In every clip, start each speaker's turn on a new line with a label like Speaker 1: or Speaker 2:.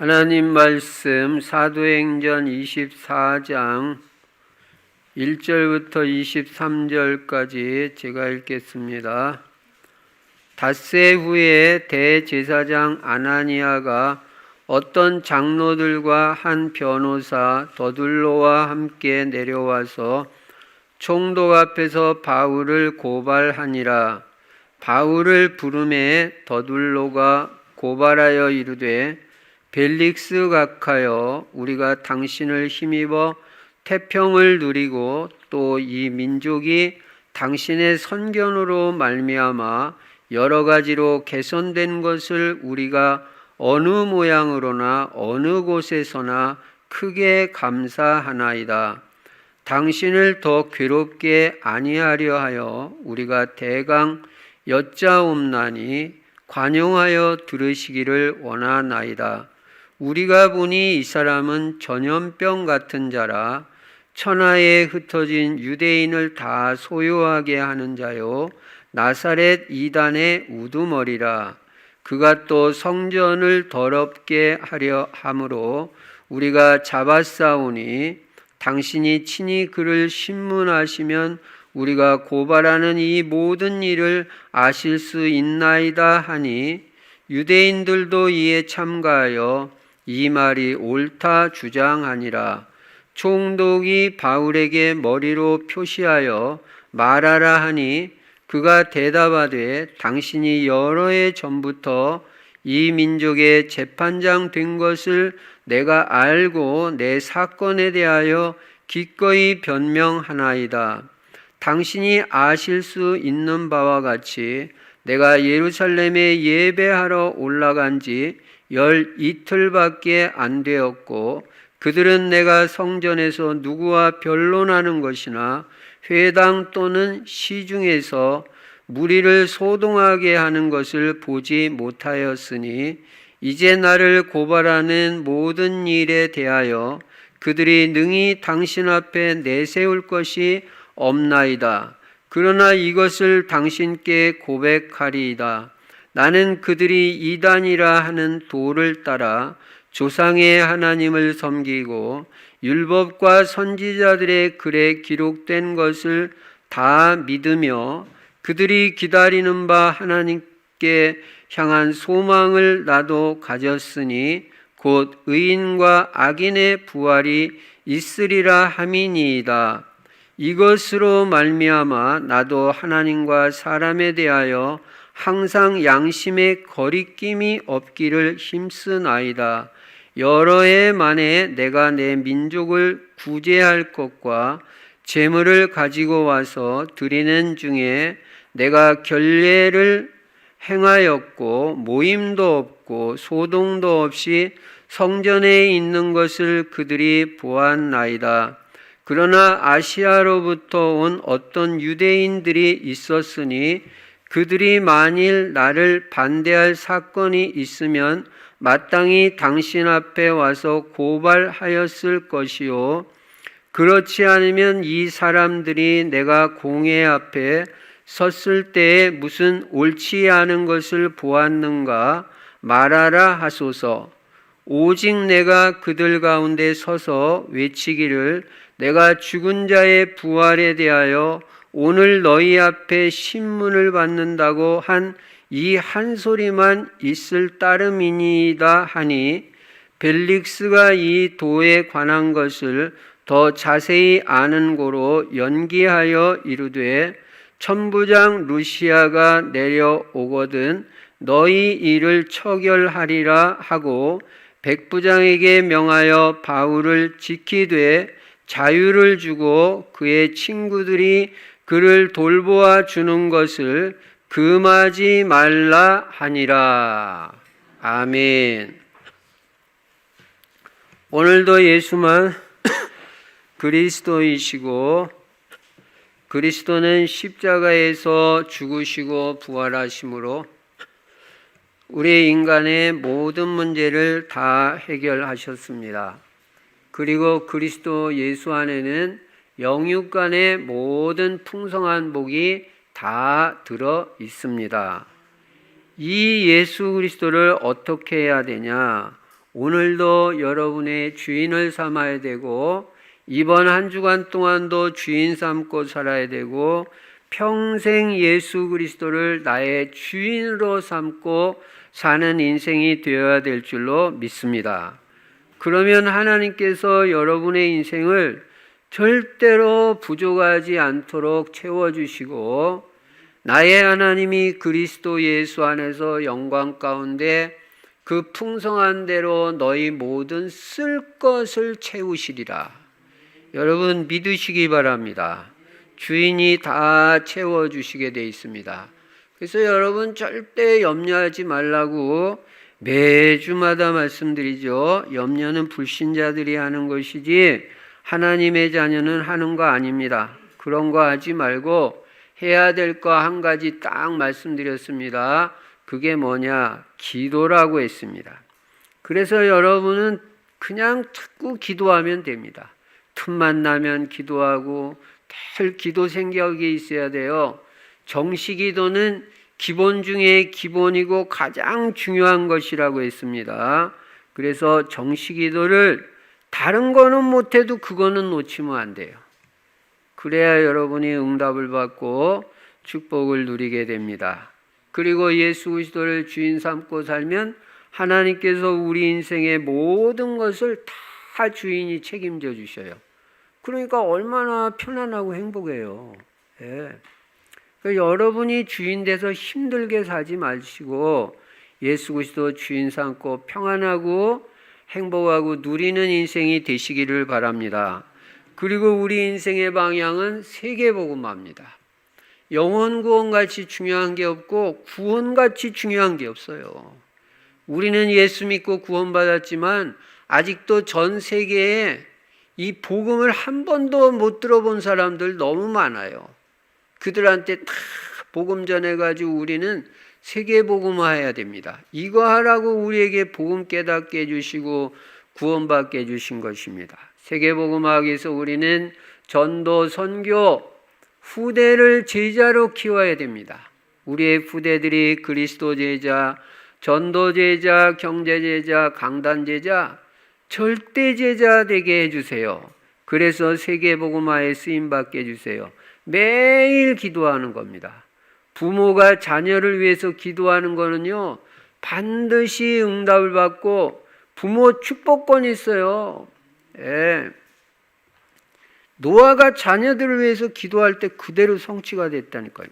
Speaker 1: 하나님 말씀 사도행전 24장 1절부터 23절까지 제가 읽겠습니다. 닷새 후에 대제사장 아나니아가 어떤 장로들과 한 변호사 더둘로와 함께 내려와서 총독 앞에서 바울을 고발하니라. 바울을 부르매 더둘로가 고발하여 이르되 벨릭스 각하여, 우리가 당신을 힘입어 태평을 누리고 또 이 민족이 당신의 선견으로 말미암아 여러 가지로 개선된 것을 우리가 어느 모양으로나 어느 곳에서나 크게 감사하나이다. 당신을 더 괴롭게 아니하려 하여 우리가 대강 여짜옵나니 관용하여 들으시기를 원하나이다. 우리가 보니 이 사람은 전염병 같은 자라 천하에 흩어진 유대인을 다 소요하게 하는 자요 나사렛 이단의 우두머리라. 그가 또 성전을 더럽게 하려 함으로 우리가 잡았사오니 당신이 친히 그를 신문하시면 우리가 고발하는 이 모든 일을 아실 수 있나이다 하니, 유대인들도 이에 참가하여 이 말이 옳다 주장하니라. 총독이 바울에게 머리로 표시하여 말하라 하니 그가 대답하되, 당신이 여러 해 전부터 이 민족의 재판장 된 것을 내가 알고 내 사건에 대하여 기꺼이 변명하나이다. 당신이 아실 수 있는 바와 같이 내가 예루살렘에 예배하러 올라간 지 12틀밖에 안 되었고, 그들은 내가 성전에서 누구와 변론하는 것이나 회당 또는 시중에서 무리를 소동하게 하는 것을 보지 못하였으니, 이제 나를 고발하는 모든 일에 대하여 그들이 능히 당신 앞에 내세울 것이 없나이다. 그러나 이것을 당신께 고백하리이다. 나는 그들이 이단이라 하는 도를 따라 조상의 하나님을 섬기고 율법과 선지자들의 글에 기록된 것을 다 믿으며 그들이 기다리는 바 하나님께 향한 소망을 나도 가졌으니 곧 의인과 악인의 부활이 있으리라 함이니이다. 이것으로 말미암아 나도 하나님과 사람에 대하여 항상 양심의 거리낌이 없기를 힘쓰나이다. 여러 해 만에 내가 내 민족을 구제할 것과 제물을 가지고 와서 드리는 중에 내가 결례를 행하였고 모임도 없고 소동도 없이 성전에 있는 것을 그들이 보았나이다. 그러나 아시아로부터 온 어떤 유대인들이 있었으니 그들이 만일 나를 반대할 사건이 있으면 마땅히 당신 앞에 와서 고발하였을 것이요, 그렇지 않으면 이 사람들이 내가 공회 앞에 섰을 때에 무슨 옳지 않은 것을 보았는가 말하라 하소서. 오직 내가 그들 가운데 서서 외치기를, 내가 죽은 자의 부활에 대하여 오늘 너희 앞에 신문을 받는다고 한 이 한 소리만 있을 따름이니이다 하니, 벨릭스가 이 도에 관한 것을 더 자세히 아는 고로 연기하여 이르되, 천부장 루시아가 내려오거든 너희 일을 처결하리라 하고 백부장에게 명하여 바울을 지키되 자유를 주고 그의 친구들이 그를 돌보아 주는 것을 금하지 말라 하니라. 아멘. 오늘도 예수만 그리스도이시고 그리스도는 십자가에서 죽으시고 부활하심으로 우리 인간의 모든 문제를 다 해결하셨습니다. 그리고 그리스도 예수 안에는 영육 간의 모든 풍성한 복이 다 들어 있습니다. 이 예수 그리스도를 어떻게 해야 되냐? 오늘도 여러분의 주인을 삼아야 되고 이번 한 주간 동안도 주인 삼고 살아야 되고 평생 예수 그리스도를 나의 주인으로 삼고 사는 인생이 되어야 될 줄로 믿습니다. 그러면 하나님께서 여러분의 인생을 절대로 부족하지 않도록 채워주시고 나의 하나님이 그리스도 예수 안에서 영광 가운데 그 풍성한 대로 너희 모든 쓸 것을 채우시리라. 여러분 믿으시기 바랍니다. 주인이 다 채워주시게 돼 있습니다. 그래서 여러분 절대 염려하지 말라고 매주마다 말씀드리죠. 염려는 불신자들이 하는 것이지 하나님의 자녀는 하는 거 아닙니다. 그런 거 하지 말고 해야 될 거 한 가지 딱 말씀드렸습니다. 그게 뭐냐? 기도라고 했습니다. 그래서 여러분은 그냥 자꾸 기도하면 됩니다. 틈만 나면 기도하고 늘 기도 생각이 있어야 돼요. 정시기도는 기본 중에 기본이고 가장 중요한 것이라고 했습니다. 그래서 정시기도를 다른 거는 못해도 그거는 놓치면 안 돼요. 그래야 여러분이 응답을 받고 축복을 누리게 됩니다. 그리고 예수 그리스도를 주인 삼고 살면 하나님께서 우리 인생의 모든 것을 다 주인이 책임져 주셔요. 그러니까 얼마나 편안하고 행복해요. 예. 그러니까 여러분이 주인 돼서 힘들게 살지 마시고 예수 그리스도 주인 삼고 평안하고 행복하고 누리는 인생이 되시기를 바랍니다. 그리고 우리 인생의 방향은 세계복음화입니다. 영혼 구원같이 중요한 게 없고 구원같이 중요한 게 없어요. 우리는 예수 믿고 구원받았지만 아직도 전 세계에 이 복음을 한 번도 못 들어본 사람들 너무 많아요. 그들한테 다 복음 전해가지고 우리는 세계복음화해야 됩니다. 이거 하라고 우리에게 복음 깨닫게 해주시고 구원받게 해주신 것입니다. 세계복음화하기 위해서 우리는 전도, 선교, 후대를 제자로 키워야 됩니다. 우리의 후대들이 그리스도 제자, 전도 제자, 경제 제자, 강단 제자, 절대 제자 되게 해주세요. 그래서 세계복음화에 쓰임받게 해주세요. 매일 기도하는 겁니다. 부모가 자녀를 위해서 기도하는 거는요, 반드시 응답을 받고 부모 축복권이 있어요. 예. 노아가 자녀들을 위해서 기도할 때 그대로 성취가 됐다니까요.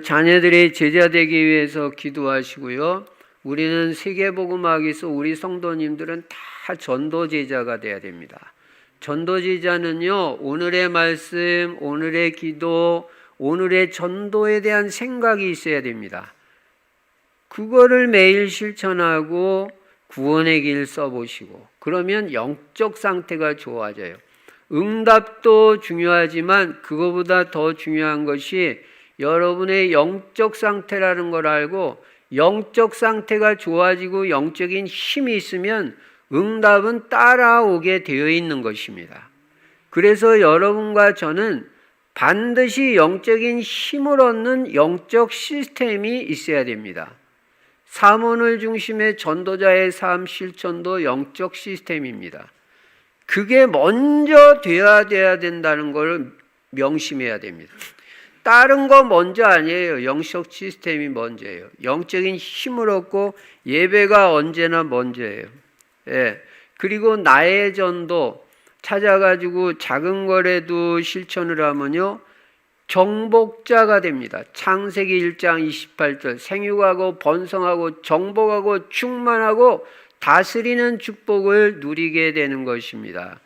Speaker 1: 자녀들이 제자 되기 위해서 기도하시고요. 우리는 세계복음화하기위해서 우리 성도님들은 다 전도제자가 돼야 됩니다. 전도제자는요, 오늘의 말씀, 오늘의 기도, 오늘의 전도에 대한 생각이 있어야 됩니다. 그거를 매일 실천하고 구원의 길 써보시고 그러면 영적 상태가 좋아져요. 응답도 중요하지만 그거보다 더 중요한 것이 여러분의 영적 상태라는 걸 알고 영적 상태가 좋아지고 영적인 힘이 있으면 응답은 따라오게 되어 있는 것입니다. 그래서 여러분과 저는 반드시 영적인 힘을 얻는 영적 시스템이 있어야 됩니다. 사모를 중심의 전도자의 삶 실천도 영적 시스템입니다. 그게 먼저 돼야 된다는 걸 명심해야 됩니다. 다른 거 먼저 아니에요. 영적 시스템이 먼저예요. 영적인 힘을 얻고 예배가 언제나 먼저예요. 예. 그리고 나의 전도 찾아가지고 작은 거라도 실천을 하면요, 정복자가 됩니다. 창세기 1장 28절 생육하고 번성하고 정복하고 충만하고 다스리는 축복을 누리게 되는 것입니다.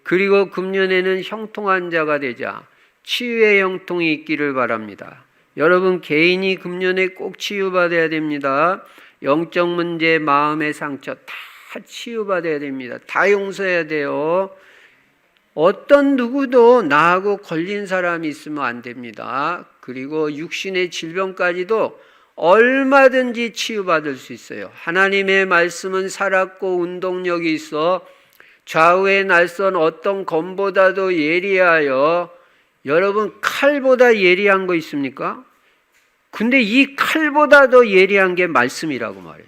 Speaker 1: 그리고 금년에는 형통한 자가 되자 치유의 형통이 있기를 바랍니다. 여러분 개인이 금년에 꼭 치유받아야 됩니다. 영적 문제, 마음의 상처 다 치유받아야 됩니다. 다 용서해야 돼요. 어떤 누구도 나하고 걸린 사람이 있으면 안 됩니다. 그리고 육신의 질병까지도 얼마든지 치유받을 수 있어요. 하나님의 말씀은 살았고 운동력이 있어 좌우의 날선 어떤 검보다도 예리하여, 여러분 칼보다 예리한 거 있습니까? 근데 이 칼보다 더 예리한 게 말씀이라고 말해요.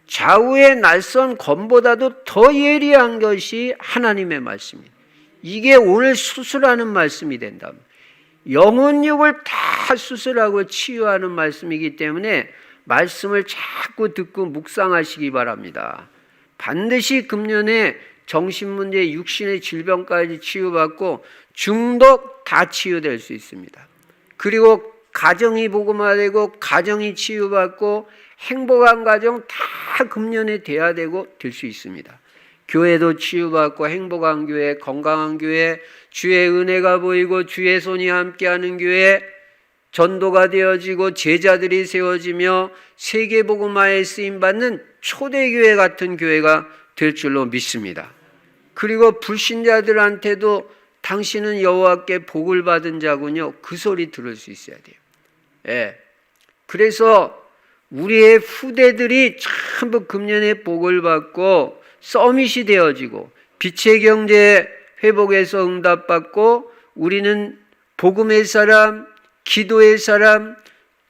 Speaker 1: 좌우의 낯선 검보다도 더 예리한 것이 하나님의 말씀입니다. 이게 오늘 수술하는 말씀이 된다. 영혼 육을 다 수술하고 치유하는 말씀이기 때문에 말씀을 자꾸 듣고 묵상하시기 바랍니다. 반드시 금년에 정신문제, 육신의 질병까지 치유받고 중독 다 치유될 수 있습니다. 그리고 가정이 복음화되고 가정이 치유받고 행복한 가정 다 금년에 돼야 되고 될 수 있습니다. 교회도 치유받고 행복한 교회, 건강한 교회, 주의 은혜가 보이고 주의 손이 함께하는 교회, 전도가 되어지고 제자들이 세워지며 세계복음화에 쓰임받는 초대교회 같은 교회가 될 줄로 믿습니다. 그리고 불신자들한테도 당신은 여호와께 복을 받은 자군요, 그 소리 들을 수 있어야 돼요. 예. 그래서 우리의 후대들이 전부 금년에 복을 받고 서밋이 되어지고 빛의 경제 회복에서 응답받고 우리는 복음의 사람, 기도의 사람,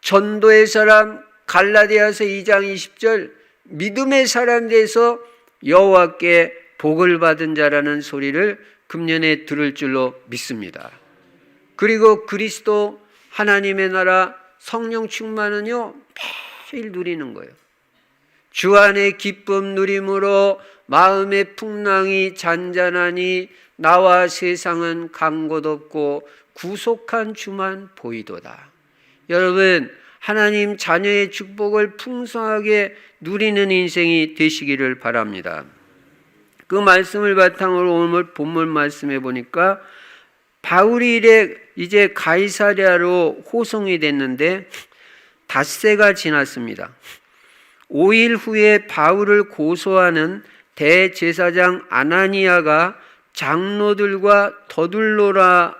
Speaker 1: 전도의 사람, 갈라디아서 2장 20절 믿음의 사람 돼서 여호와께 복을 받은 자라는 소리를 금년에 들을 줄로 믿습니다. 그리고 그리스도 하나님의 나라 성령 충만은요 매일 누리는 거예요. 주 안의 기쁨 누림으로 마음의 풍랑이 잔잔하니 나와 세상은 간 곳 없고 구속한 주만 보이도다. 여러분, 하나님 자녀의 축복을 풍성하게 누리는 인생이 되시기를 바랍니다. 그 말씀을 바탕으로 오늘 본문 말씀해 보니까 바울이 이제 가이사랴로 호송이 됐는데 닷새가 지났습니다. 5일 후에 바울을 고소하는 대제사장 아나니아가 장로들과 더둘로라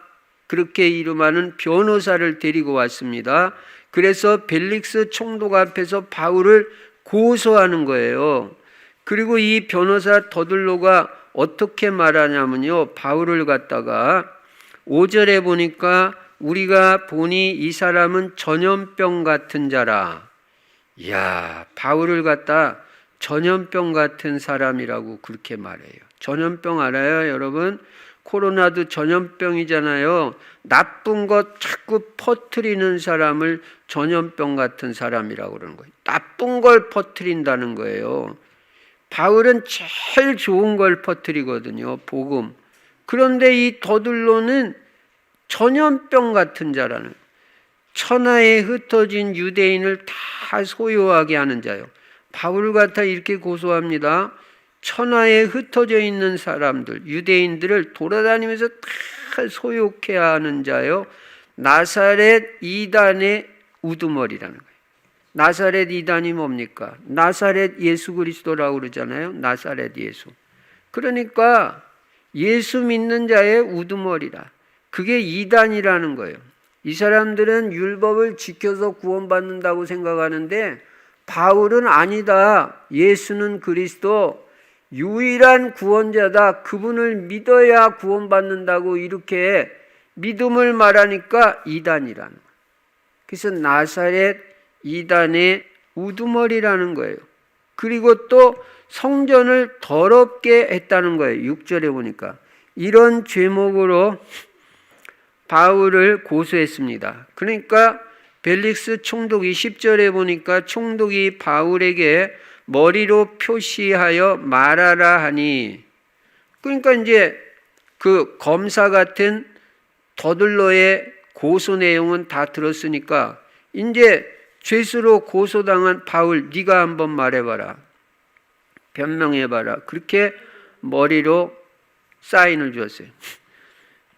Speaker 1: 그렇게 이름하는 변호사를 데리고 왔습니다. 그래서 벨릭스 총독 앞에서 바울을 고소하는 거예요. 그리고 이 변호사 더둘로가 어떻게 말하냐면요, 바울을 갖다가 5절에 보니까 우리가 보니 이 사람은 전염병 같은 자라. 이야, 바울을 갖다 전염병 같은 사람이라고 그렇게 말해요. 전염병 알아요, 여러분? 코로나도 전염병이잖아요. 나쁜 것 자꾸 퍼뜨리는 사람을 전염병 같은 사람이라고 그러는 거예요. 나쁜 걸 퍼뜨린다는 거예요. 바울은 제일 좋은 걸 퍼뜨리거든요, 복음. 그런데 이 더둘로는 전염병 같은 자라는, 천하에 흩어진 유대인을 다 소유하게 하는 자요. 바울 같아 이렇게 고소합니다. 천하에 흩어져 있는 사람들, 유대인들을 돌아다니면서 다 소유케 하는 자요. 나사렛 이단의 우두머리라는 거예요. 나사렛 이단이 뭡니까? 나사렛 예수 그리스도라고 그러잖아요. 나사렛 예수. 그러니까 예수 믿는 자의 우두머리라. 그게 이단이라는 거예요. 이 사람들은 율법을 지켜서 구원받는다고 생각하는데 바울은 아니다. 예수는 그리스도 유일한 구원자다. 그분을 믿어야 구원받는다고 이렇게 믿음을 말하니까 이단이라는 거예요. 그래서 나사렛 이단의 우두머리라는 거예요. 그리고 또 성전을 더럽게 했다는 거예요. 6절에 보니까 이런 죄목으로 바울을 고소했습니다. 그러니까 벨릭스 총독이 10절에 보니까 총독이 바울에게 머리로 표시하여 말하라 하니, 그러니까 이제 그 검사 같은 더둘로의 고소 내용은 다 들었으니까 이제 죄수로 고소당한 바울, 네가 한번 말해봐라, 변명해봐라. 그렇게 머리로 사인을 주었어요.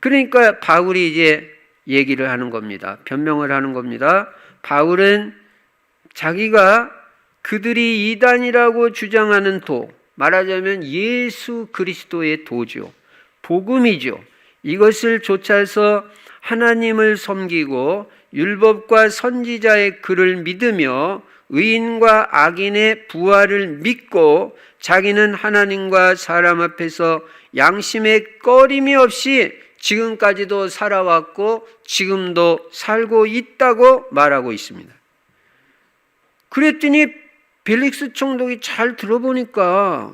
Speaker 1: 그러니까 바울이 이제 얘기를 하는 겁니다. 변명을 하는 겁니다. 바울은 자기가 그들이 이단이라고 주장하는 도, 말하자면 예수 그리스도의 도죠. 복음이죠. 이것을 좇아서 하나님을 섬기고 율법과 선지자의 글을 믿으며 의인과 악인의 부활을 믿고 자기는 하나님과 사람 앞에서 양심의 꺼림이 없이 지금까지도 살아왔고 지금도 살고 있다고 말하고 있습니다. 그랬더니 벨릭스 총독이 잘 들어보니까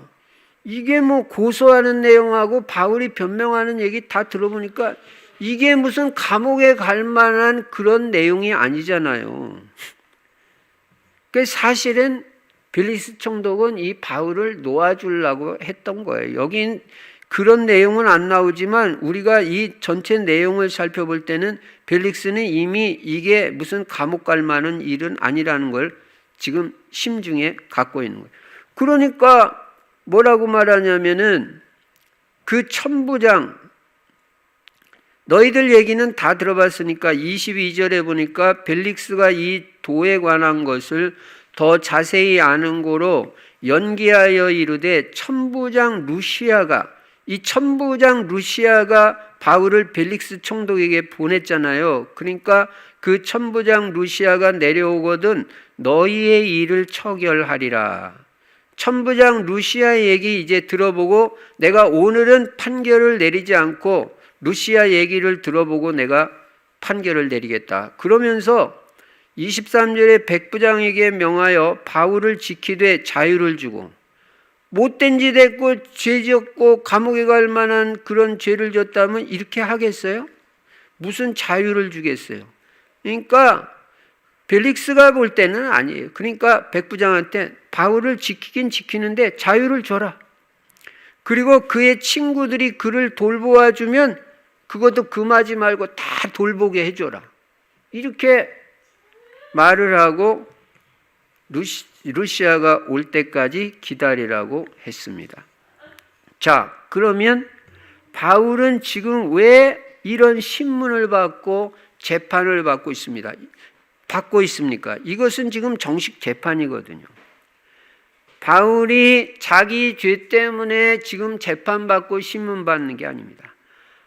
Speaker 1: 이게 뭐 고소하는 내용하고 바울이 변명하는 얘기 다 들어보니까 이게 무슨 감옥에 갈 만한 그런 내용이 아니잖아요. 그 사실은 벨릭스 총독은 이 바울을 놓아주려고 했던 거예요. 여긴 그런 내용은 안 나오지만 우리가 이 전체 내용을 살펴볼 때는 벨릭스는 이미 이게 무슨 감옥 갈 만한 일은 아니라는 걸 지금 심중에 갖고 있는 거예요. 그러니까 뭐라고 말하냐면은 그 천부장, 너희들 얘기는 다 들어봤으니까 22절에 보니까 벨릭스가 이 도에 관한 것을 더 자세히 아는 고로 연기하여 이르되 천부장 루시아가, 이 천부장 루시아가 바울을 벨릭스 총독에게 보냈잖아요. 그러니까 그 천부장 루시아가 내려오거든 너희의 일을 처결하리라. 천부장 루시아 얘기 이제 들어보고 내가 오늘은 판결을 내리지 않고 루시아 얘기를 들어보고 내가 판결을 내리겠다. 그러면서 23절에 백부장에게 명하여 바울을 지키되 자유를 주고, 못된 짓 했고 죄 지었고 감옥에 갈 만한 그런 죄를 졌다면 이렇게 하겠어요? 무슨 자유를 주겠어요? 그러니까 벨릭스가 볼 때는 아니에요. 그러니까 백부장한테 바울을 지키긴 지키는데 자유를 줘라. 그리고 그의 친구들이 그를 돌보아 주면 그것도 금하지 말고 다 돌보게 해줘라. 이렇게 말을 하고 루시아가 올 때까지 기다리라고 했습니다. 자, 그러면 바울은 지금 왜 이런 신문을 받고 재판을 받고 있습니까? 이것은 지금 정식 재판이거든요. 바울이 자기 죄 때문에 지금 재판받고 신문받는 게 아닙니다.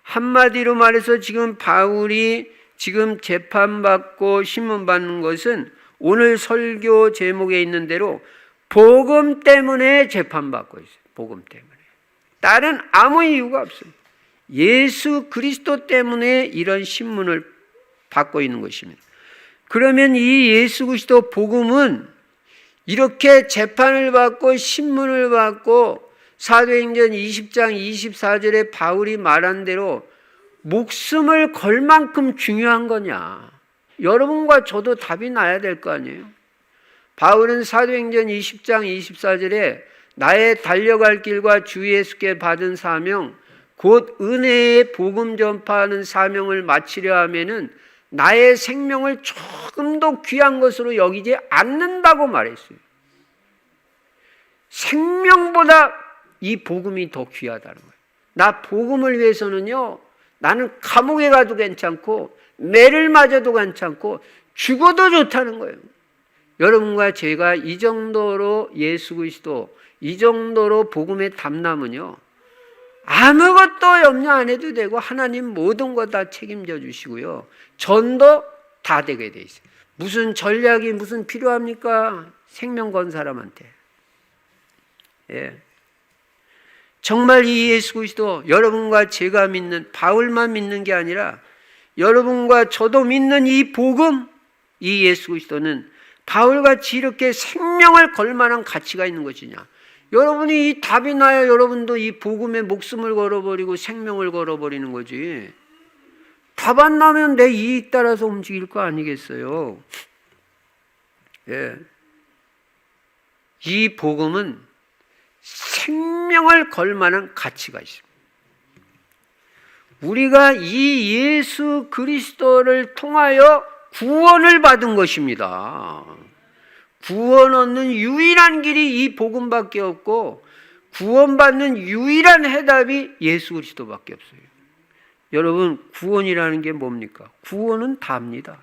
Speaker 1: 한마디로 말해서 지금 바울이 지금 재판받고 신문받는 것은 오늘 설교 제목에 있는 대로 복음 때문에 재판받고 있어요. 복음 때문에. 다른 아무 이유가 없어요. 예수 그리스도 때문에 이런 신문을 받고 있는 것입니다. 그러면 이 예수 그리스도 복음은 이렇게 재판을 받고 신문을 받고 사도행전 20장 24절에 바울이 말한 대로 목숨을 걸 만큼 중요한 거냐? 여러분과 저도 답이 나야 될 거 아니에요? 바울은 사도행전 20장 24절에 나의 달려갈 길과 주 예수께 받은 사명, 곧 은혜의 복음 전파하는 사명을 마치려 하면은 나의 생명을 조금 더 귀한 것으로 여기지 않는다고 말했어요. 생명보다 이 복음이 더 귀하다는 거예요. 나 복음을 위해서는요, 나는 감옥에 가도 괜찮고 매를 맞아도 괜찮고 죽어도 좋다는 거예요. 여러분과 제가 이 정도로 예수 그리스도, 이 정도로 복음의 담남은요, 아무것도 염려 안 해도 되고 하나님 모든 거 다 책임져 주시고요, 전도 다 되게 돼 있어요. 무슨 전략이 무슨 필요합니까? 생명 건 사람한테. 예. 정말 이 예수 그리스도, 여러분과 제가 믿는, 바울만 믿는 게 아니라 여러분과 저도 믿는 이 복음, 이 예수 그리스도는 바울같이 이렇게 생명을 걸 만한 가치가 있는 것이냐? 여러분이 이 답이 나야 여러분도 이 복음에 목숨을 걸어버리고 생명을 걸어버리는 거지. 답 안 나면 내 이익 따라서 움직일 거 아니겠어요? 예. 이 복음은 생명을 걸 만한 가치가 있습니다. 우리가 이 예수 그리스도를 통하여 구원을 받은 것입니다. 구원 얻는 유일한 길이 이 복음밖에 없고 구원받는 유일한 해답이 예수 그리스도밖에 없어요. 여러분, 구원이라는 게 뭡니까? 구원은 답니다.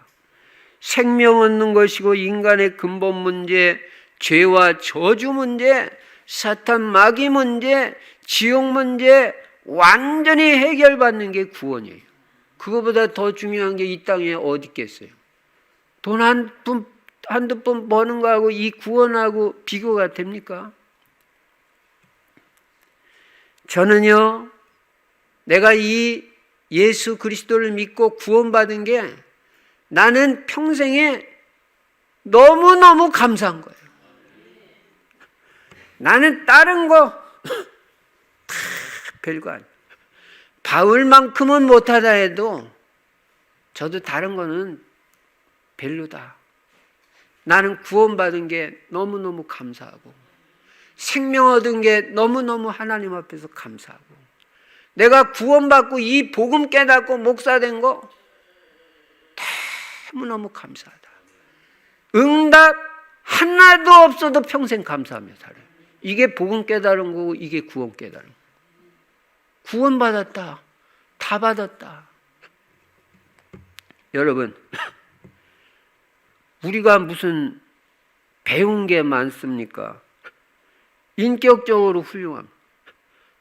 Speaker 1: 생명 얻는 것이고 인간의 근본 문제, 죄와 저주 문제, 사탄 마귀 문제, 지옥 문제 완전히 해결받는 게 구원이에요. 그거보다 더 중요한 게 이 땅에 어디 있겠어요? 돈 한두 푼 버는 거하고 이 구원하고 비교가 됩니까? 저는요, 내가 이 예수 그리스도를 믿고 구원받은 게 나는 평생에 너무너무 감사한 거예요. 나는 다른 거 다 별거 아니에요. 바울만큼은 못하다 해도 저도 다른 거는 별로다. 나는 구원받은 게 너무너무 감사하고 생명 얻은 게 너무너무 하나님 앞에서 감사하고 내가 구원받고 이 복음 깨닫고 목사된 거 너무너무 감사하다. 응답 하나도 없어도 평생 감사하며 살아요. 이게 복음 깨달은 거고 이게 구원 깨달은 거. 구원받았다. 다 받았다. 여러분, 우리가 무슨 배운 게 많습니까? 인격적으로 훌륭함.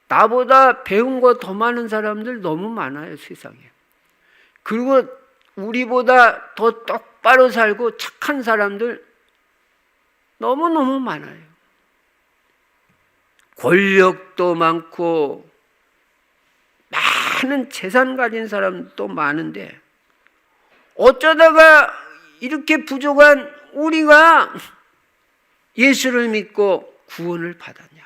Speaker 1: 나보다 배운 거 더 많은 사람들 너무 많아요, 세상에. 그리고 우리보다 더 똑바로 살고 착한 사람들 너무너무 많아요. 권력도 많고 많은 재산 가진 사람도 많은데 어쩌다가 이렇게 부족한 우리가 예수를 믿고 구원을 받았냐?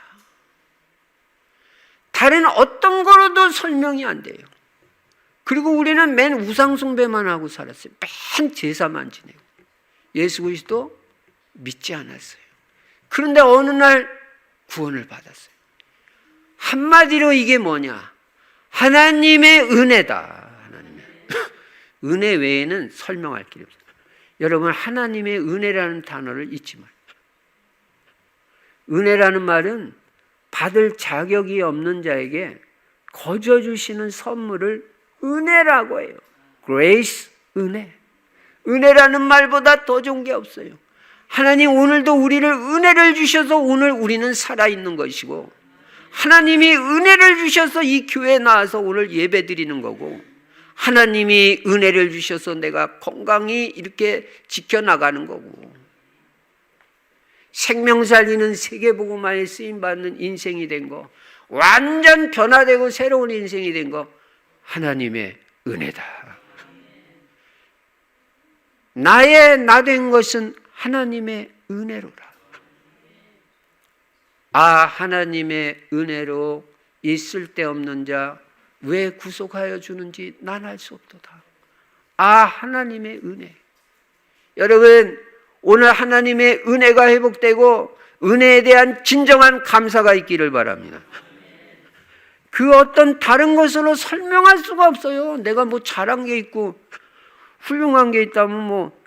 Speaker 1: 다른 어떤 거로도 설명이 안 돼요. 그리고 우리는 맨 우상숭배만 하고 살았어요. 맨 제사만 지내고. 예수 그리스도 믿지 않았어요. 그런데 어느 날 구원을 받았어요. 한마디로 이게 뭐냐? 하나님의 은혜다. 하나님의 은혜 외에는 설명할 길이 없어요. 여러분, 하나님의 은혜라는 단어를 잊지 마세요. 은혜라는 말은 받을 자격이 없는 자에게 거저 주시는 선물을 은혜라고 해요. grace, 은혜. 은혜라는 말보다 더 좋은 게 없어요. 하나님 오늘도 우리를 은혜를 주셔서 오늘 우리는 살아있는 것이고 하나님이 은혜를 주셔서 이 교회에 나와서 오늘 예배 드리는 거고 하나님이 은혜를 주셔서 내가 건강히 이렇게 지켜나가는 거고 생명 살리는 세계복음화에 쓰임받는 인생이 된 거 완전 변화되고 새로운 인생이 된 거 하나님의 은혜다. 나의 나 된 것은 하나님의 은혜로라. 아, 하나님의 은혜로 이 쓸데없는 자 왜 구속하여 주는지 난 알 수 없도다. 아, 하나님의 은혜. 여러분, 오늘 하나님의 은혜가 회복되고 은혜에 대한 진정한 감사가 있기를 바랍니다. 그 어떤 다른 것으로 설명할 수가 없어요. 내가 뭐 잘한 게 있고 훌륭한 게 있다면 뭐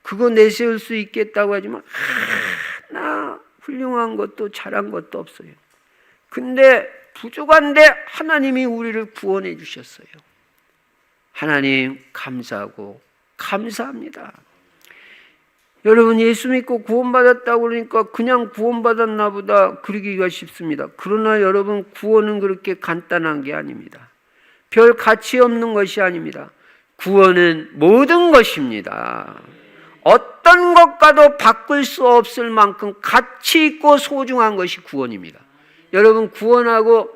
Speaker 1: 그거 내세울 수 있겠다고 하지만 하나 훌륭한 것도 잘한 것도 없어요. 근데 부족한데 하나님이 우리를 구원해 주셨어요. 하나님 감사하고 감사합니다. 여러분, 예수 믿고 구원받았다고 그러니까 그냥 구원받았나 보다 그러기가 쉽습니다. 그러나 여러분, 구원은 그렇게 간단한 게 아닙니다. 별 가치 없는 것이 아닙니다. 구원은 모든 것입니다. 어떤 것과도 바꿀 수 없을 만큼 가치 있고 소중한 것이 구원입니다. 여러분, 구원하고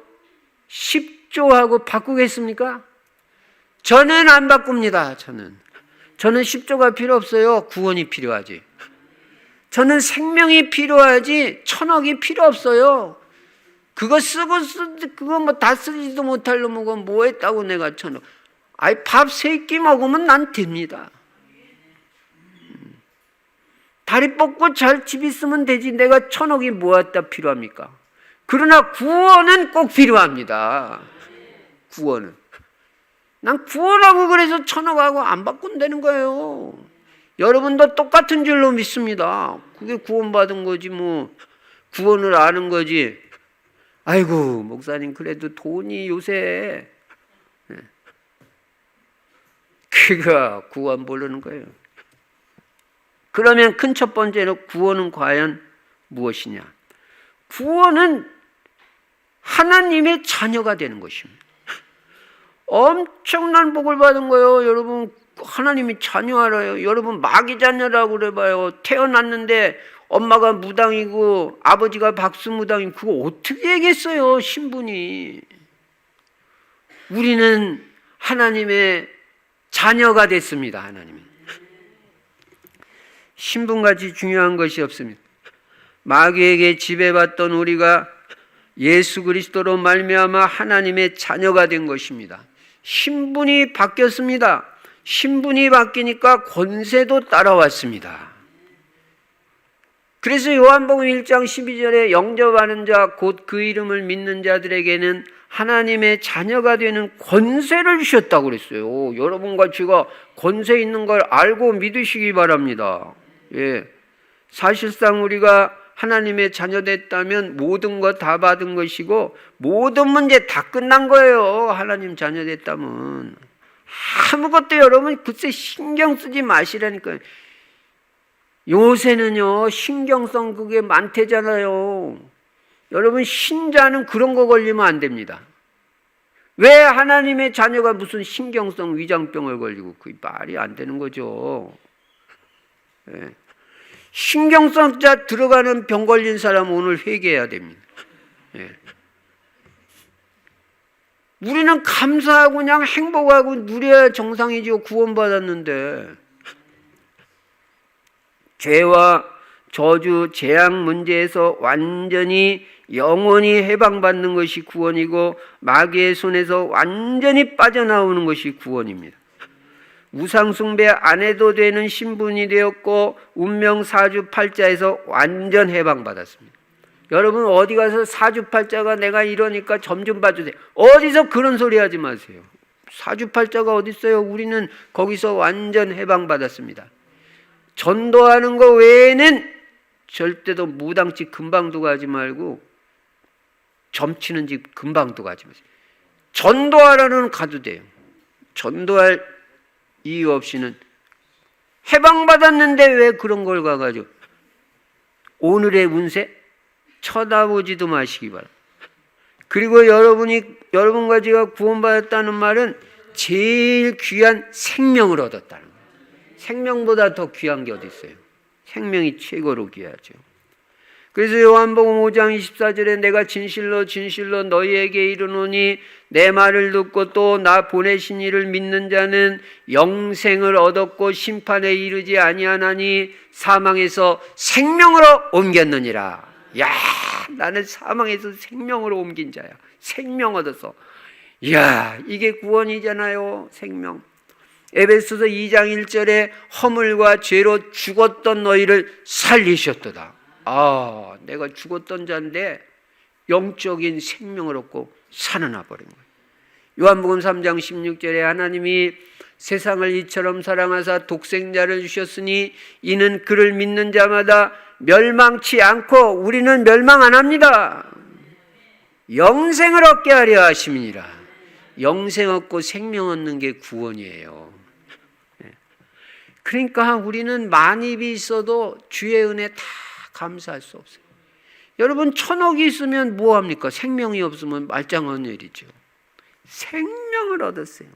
Speaker 1: 10조하고 바꾸겠습니까? 저는 안 바꿉니다. 저는 10조가 필요 없어요. 구원이 필요하지. 저는 생명이 필요하지 1000억이 필요 없어요. 그거 그거 뭐 다 쓰지도 못할 놈이고 뭐 했다고 내가 1000억. 아이, 밥 3끼 먹으면 난 됩니다. 다리 뻗고 잘 집 있으면 되지. 내가 1000억이 뭐였다 필요합니까? 그러나 구원은 꼭 필요합니다. 구원은. 난 구원하고 그래서 1000억하고 안 바꾼다는 거예요. 여러분도 똑같은 줄로 믿습니다. 그게 구원받은 거지 뭐. 구원을 아는 거지. 아이고, 목사님 그래도 돈이 요새 그가 구원 모르는 거예요. 그러면 큰 첫 번째로 구원은 과연 무엇이냐? 구원은 하나님의 자녀가 되는 것입니다. 엄청난 복을 받은 거예요. 여러분, 하나님이 자녀하라요. 여러분, 마귀 자녀라고 그래봐요. 태어났는데 엄마가 무당이고 아버지가 박수무당이고 그거 어떻게 얘기했어요, 신분이. 우리는 하나님의 자녀가 됐습니다. 하나님은 신분같이 중요한 것이 없습니다. 마귀에게 지배받던 우리가 예수 그리스도로 말미암아 하나님의 자녀가 된 것입니다. 신분이 바뀌었습니다. 신분이 바뀌니까 권세도 따라왔습니다. 그래서 요한복음 1장 12절에 영접하는 자 곧 그 이름을 믿는 자들에게는 하나님의 자녀가 되는 권세를 주셨다고 그랬어요. 여러분과 제가 권세 있는 걸 알고 믿으시기 바랍니다. 예. 사실상 우리가 하나님의 자녀 됐다면 모든 것 다 받은 것이고 모든 문제 다 끝난 거예요. 하나님 자녀 됐다면. 아무것도 여러분 글쎄 신경 쓰지 마시라니까요. 요새는요 신경성 그게 많대잖아요. 여러분 신자는 그런 거 걸리면 안 됩니다. 왜 하나님의 자녀가 무슨 신경성 위장병을 걸리고 그게 말이 안 되는 거죠. 예. 신경성자 들어가는 병 걸린 사람 오늘 회개해야 됩니다. 예. 우리는 감사하고 그냥 행복하고 누려야 정상이죠. 구원받았는데 죄와 저주, 재앙 문제에서 완전히 영원히 해방받는 것이 구원이고 마귀의 손에서 완전히 빠져나오는 것이 구원입니다. 우상숭배 안 해도 되는 신분이 되었고 운명 사주팔자에서 완전 해방받았습니다. 여러분 어디 가서 사주팔자가 내가 이러니까 점 좀 봐주세요. 어디서 그런 소리 하지 마세요. 사주팔자가 어디 있어요? 우리는 거기서 완전 해방받았습니다. 전도하는 거 외에는 절대도 무당집 금방도 가지 말고 점치는 집 금방도 가지 마세요. 전도하러는 가도 돼요. 전도할 이유 없이는 해방받았는데 왜 그런 걸 가가지고 오늘의 운세 쳐다보지도 마시기 바랍니다. 그리고 여러분과 제가 구원받았다는 말은 제일 귀한 생명을 얻었다는 거예요. 생명보다 더 귀한 게 어디 있어요? 생명이 최고로 귀하죠. 그래서 요한복음 5장 24절에 내가 진실로 진실로 너희에게 이르노니 내 말을 듣고 또 나 보내신 이를 믿는 자는 영생을 얻었고 심판에 이르지 아니하나니 사망에서 생명으로 옮겼느니라. 야, 나는 사망에서 생명으로 옮긴 자야. 생명 얻어서. 야, 이게 구원이잖아요. 생명. 에베소서 2장 1절에 허물과 죄로 죽었던 너희를 살리셨도다. 아, 내가 죽었던 자인데 영적인 생명을 얻고 살아나 버린 거예요. 요한복음 3장 16절에 하나님이 세상을 이처럼 사랑하사 독생자를 주셨으니 이는 그를 믿는 자마다 멸망치 않고 우리는 멸망 안 합니다. 영생을 얻게 하려 하심이니라. 영생 얻고 생명 얻는 게 구원이에요. 그러니까 우리는 만입이 있어도 주의 은혜 다 감사할 수 없어요. 여러분 1000억이 있으면 뭐합니까? 생명이 없으면 말짱한 일이죠. 생명을 얻었어요.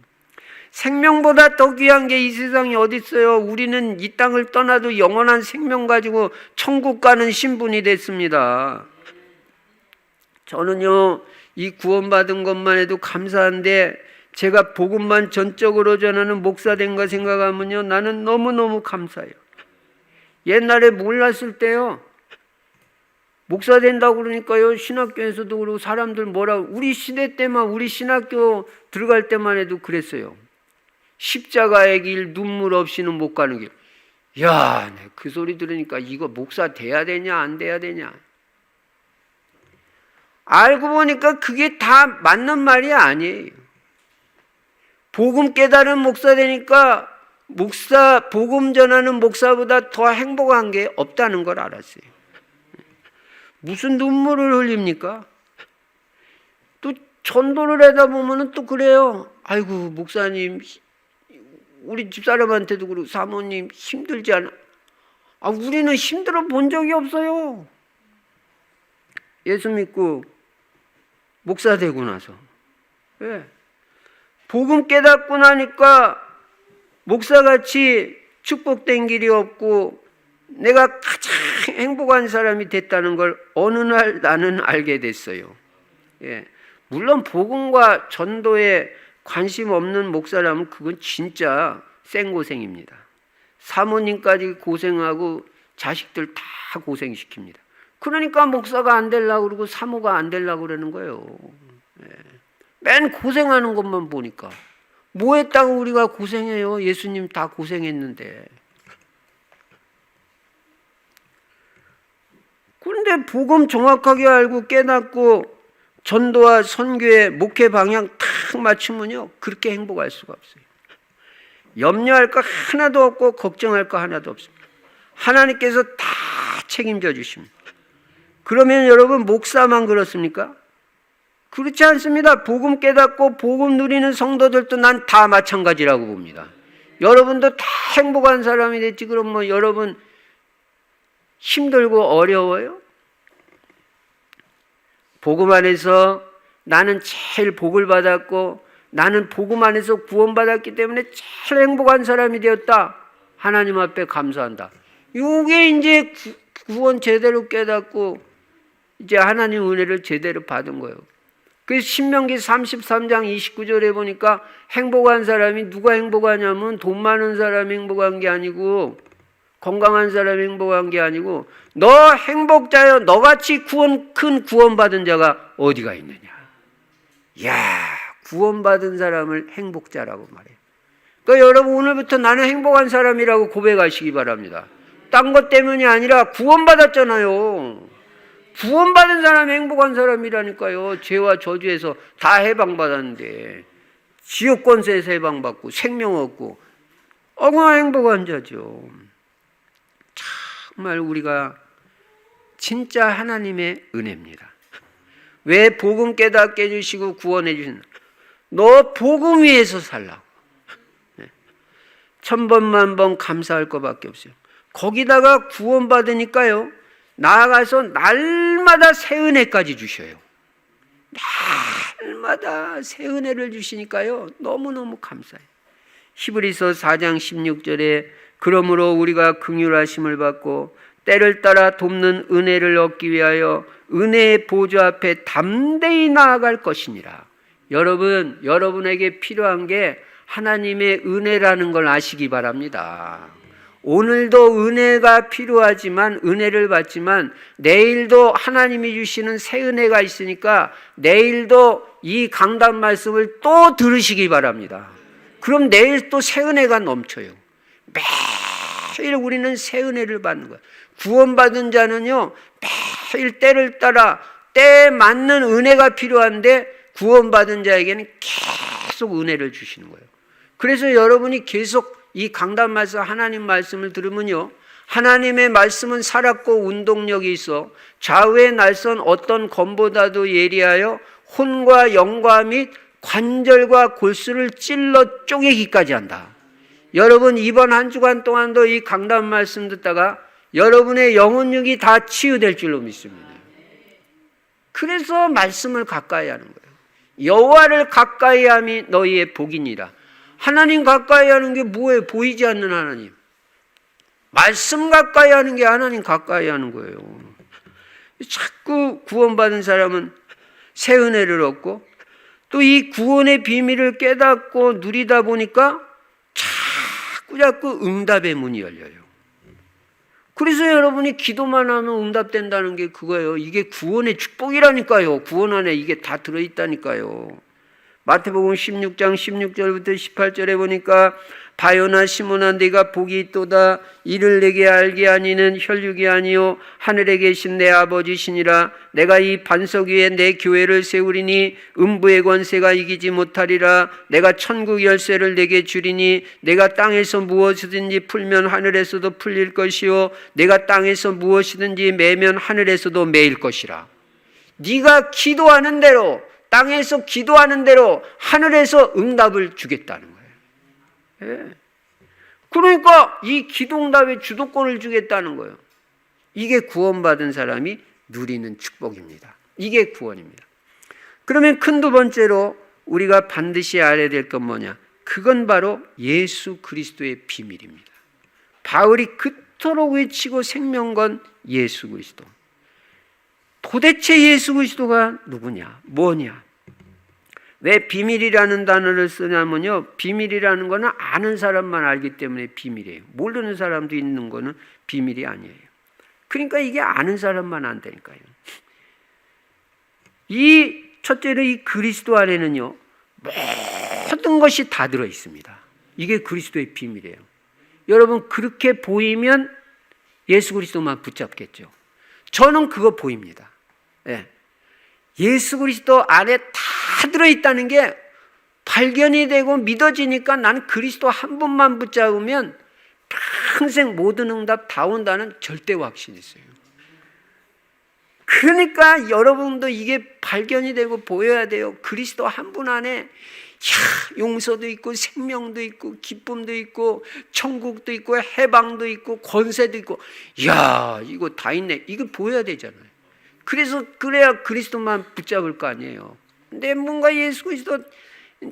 Speaker 1: 생명보다 더 귀한 게 이 세상에 어디 있어요? 우리는 이 땅을 떠나도 영원한 생명 가지고 천국 가는 신분이 됐습니다. 저는요 이 구원받은 것만 해도 감사한데 제가 복음만 전적으로 전하는 목사 된 거 생각하면요 나는 너무너무 감사해요. 옛날에 몰랐을 때요 목사 된다고 그러니까요 신학교에서도 그러고 사람들 뭐라고 우리 시대 때만 우리 신학교 들어갈 때만 해도 그랬어요. 십자가의 길 눈물 없이는 못 가는 길. 야, 그 소리 들으니까 이거 목사 돼야 되냐 안 돼야 되냐. 알고 보니까 그게 다 맞는 말이 아니에요. 복음 깨달은 목사 되니까 복음 전하는 목사보다 더 행복한 게 없다는 걸 알았어요. 무슨 눈물을 흘립니까? 또 전도를 하다 보면은 또 그래요. 아이고 목사님 우리 집사람한테도 그러고 사모님 힘들지 않아? 아, 우리는 힘들어 본 적이 없어요. 예수 믿고 목사 되고 나서. 왜? 복음 깨닫고 나니까 목사같이 축복된 길이 없고 내가 가장 행복한 사람이 됐다는 걸 어느 날 나는 알게 됐어요. 예. 물론 복음과 전도에 관심 없는 목사라면 그건 진짜 생고생입니다. 사모님까지 고생하고 자식들 다 고생시킵니다. 그러니까 목사가 안 되려고 그러고 사모가 안 되려고 그러는 거예요. 맨 고생하는 것만 보니까. 뭐 했다고 우리가 고생해요? 예수님 다 고생했는데. 그런데 복음 정확하게 알고 깨닫고 전도와 선교의 목회 방향 탁 맞추면요, 그렇게 행복할 수가 없어요. 염려할 거 하나도 없고 걱정할 거 하나도 없습니다. 하나님께서 다 책임져 주십니다. 그러면 여러분 목사만 그렇습니까? 그렇지 않습니다. 복음 깨닫고 복음 누리는 성도들도 난 다 마찬가지라고 봅니다. 여러분도 다 행복한 사람이 됐지. 그럼 뭐 여러분 힘들고 어려워요? 복음 안에서 나는 제일 복을 받았고 나는 복음 안에서 구원받았기 때문에 제일 행복한 사람이 되었다. 하나님 앞에 감사한다. 이게 이제 구원 제대로 깨닫고 이제 하나님 은혜를 제대로 받은 거예요. 그래서 신명기 33장 29절에 보니까 행복한 사람이 누가 행복하냐면 돈 많은 사람이 행복한 게 아니고 건강한 사람이 행복한 게 아니고 너 행복자여 너같이 큰 구원받은 자가 어디가 있느냐. 이야, 구원받은 사람을 행복자라고 말해요. 그러니까 여러분 오늘부터 나는 행복한 사람이라고 고백하시기 바랍니다. 딴 것 때문이 아니라 구원받았잖아요. 구원받은 사람이 행복한 사람이라니까요. 죄와 저주에서 다 해방받았는데 지옥 권세에서 해방받고 생명 얻고 얼마나 행복한 자죠. 정말 우리가 진짜 하나님의 은혜입니다. 왜 복음 깨닫게 해주시고 구원해 주신 너 복음 위에서 살라고 1000번만번 감사할 것밖에 없어요. 거기다가 구원받으니까요 나아가서 날마다 새 은혜까지 주셔요. 날마다 새 은혜를 주시니까요 너무너무 감사해요. 히브리서 4장 16절에 그러므로 우리가 긍휼하심을 받고 때를 따라 돕는 은혜를 얻기 위하여 은혜의 보좌 앞에 담대히 나아갈 것이니라. 여러분, 여러분에게 필요한 게 하나님의 은혜라는 걸 아시기 바랍니다. 오늘도 은혜가 필요하지만 은혜를 받지만 내일도 하나님이 주시는 새 은혜가 있으니까 내일도 이 강단 말씀을 또 들으시기 바랍니다. 그럼 내일 또 새 은혜가 넘쳐요. 매일 우리는 새 은혜를 받는 거예요. 구원받은 자는요 매일 때를 따라 때에 맞는 은혜가 필요한데 구원받은 자에게는 계속 은혜를 주시는 거예요. 그래서 여러분이 계속 이 강단 말씀 하나님 말씀을 들으면요 하나님의 말씀은 살았고 운동력이 있어 좌우의 날선 어떤 검보다도 예리하여 혼과 영과 및 관절과 골수를 찔러 쪼개기까지 한다. 여러분 이번 한 주간 동안도 이 강단 말씀 듣다가 여러분의 영혼육이 다 치유될 줄로 믿습니다. 그래서 말씀을 가까이 하는 거예요. 여호와를 가까이 함이 너희의 복이니라. 하나님 가까이 하는 게 뭐예요? 보이지 않는 하나님. 말씀 가까이 하는 게 하나님 가까이 하는 거예요. 자꾸 구원받은 사람은 새 은혜를 얻고 또 이 구원의 비밀을 깨닫고 누리다 보니까 자꾸 응답의 문이 열려요. 그래서 여러분이 기도만 하면 응답된다는 게 그거예요. 이게 구원의 축복이라니까요. 구원 안에 이게 다 들어있다니까요. 마태복음 16장 16절부터 18절에 보니까 바요나 시몬아 네가 복이 있도다. 이를 내게 알게 하니는 혈육이 아니요 하늘에 계신 내 아버지시니라. 내가 이 반석 위에 내 교회를 세우리니 음부의 권세가 이기지 못하리라. 내가 천국 열쇠를 내게 주리니 내가 땅에서 무엇이든지 풀면 하늘에서도 풀릴 것이요 내가 땅에서 무엇이든지 매면 하늘에서도 매일 것이라. 네가 기도하는 대로 땅에서 기도하는 대로 하늘에서 응답을 주겠다는 거예요. 예. 그러니까 이 기도응답의 주도권을 주겠다는 거예요. 이게 구원받은 사람이 누리는 축복입니다. 이게 구원입니다. 그러면 큰 두 번째로 우리가 반드시 알아야 될 건 뭐냐? 그건 바로 예수 그리스도의 비밀입니다. 바울이 그토록 외치고 생명건 예수 그리스도. 도대체 예수 그리스도가 누구냐? 뭐냐? 왜 비밀이라는 단어를 쓰냐면요. 비밀이라는 거는 아는 사람만 알기 때문에 비밀이에요. 모르는 사람도 있는 거는 비밀이 아니에요. 그러니까 이게 아는 사람만 안 되니까요. 이 첫째로 이 그리스도 안에는요, 모든 것이 다 들어 있습니다. 이게 그리스도의 비밀이에요. 여러분, 그렇게 보이면 예수 그리스도만 붙잡겠죠. 저는 그거 보입니다. 예. 예수 그리스도 안에 다 들어있다는 게 발견이 되고 믿어지니까 나는 그리스도 한 분만 붙잡으면 평생 모든 응답 다 온다는 절대 확신이 있어요. 그러니까 여러분도 이게 발견이 되고 보여야 돼요. 그리스도 한 분 안에 용서도 있고 생명도 있고 기쁨도 있고 천국도 있고 해방도 있고 권세도 있고, 이야, 이거 다 있네. 이거 보여야 되잖아요. 그래야 그리스도만 붙잡을 거 아니에요. 근데 뭔가 예수 그리스도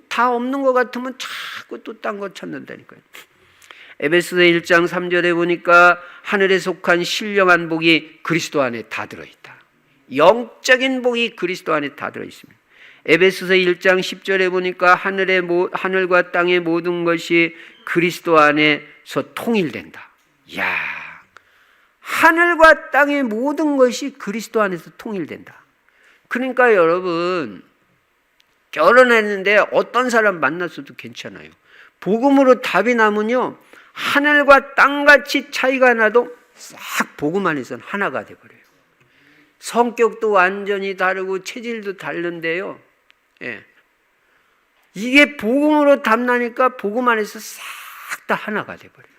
Speaker 1: 다 없는 것 같으면 자꾸 또 딴 거 찾는다니까요. 에베소서 1장 3절에 보니까 하늘에 속한 신령한 복이 그리스도 안에 다 들어있다. 영적인 복이 그리스도 안에 다 들어있습니다. 에베소서 1장 10절에 보니까 하늘과 땅의 모든 것이 그리스도 안에서 통일된다. 이야, 하늘과 땅의 모든 것이 그리스도 안에서 통일된다. 그러니까 여러분, 결혼했는데 어떤 사람 만났어도 괜찮아요. 복음으로 답이 나면요, 하늘과 땅같이 차이가 나도 싹 복음 안에서는 하나가 돼버려요. 성격도 완전히 다르고 체질도 다른데요. 예. 이게 복음으로 답나니까 복음 안에서 싹 다 하나가 돼버려요.